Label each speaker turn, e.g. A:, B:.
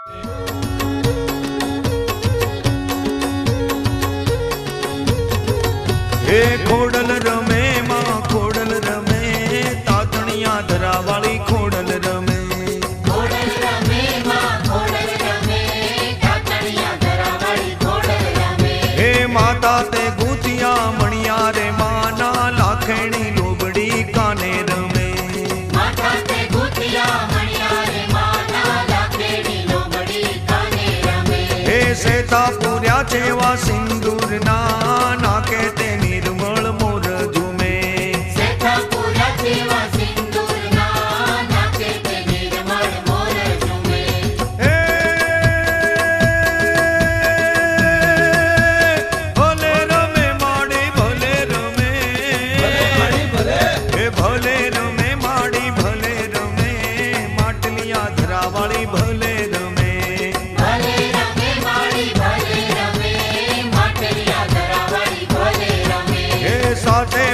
A: હે ખોડલ રમે માં ખોડલ રમે, તાતણિયા ધરાવાળી ખોડલ રમે.
B: ખોડલ રમે માં ખોડલ રમે, તાતણિયા ધરાવાળી ખોડલ રમે.
A: હે માતા તે ગૂંથિયા મણિયા રે માના, લાખેણી લોબડી કાને રમે.
B: માતા તે ગૂંથિયા મણિયા રે માના, લાખેણી લોબડી કાને રમે.
A: હે સેતા પૂર્યા જેવા સિંદૂરના, નાકે તે નિર્મળ મોર ઝૂમે.
B: સેતા પૂર્યા જેવા સિંદૂરના, નાકે તે નિર્મળ મોર ઝૂમે.
A: હે ભલે રમે માડી ભલે રમે, હે ભલે રમે માડી ભલે રમે, માટલિયા ધરાવાળી ભલે રમે.
B: ભલે રમે માળી ભલે રમે, માટલિયા ધરાવાળી ભલે રમે.
A: હે સાથે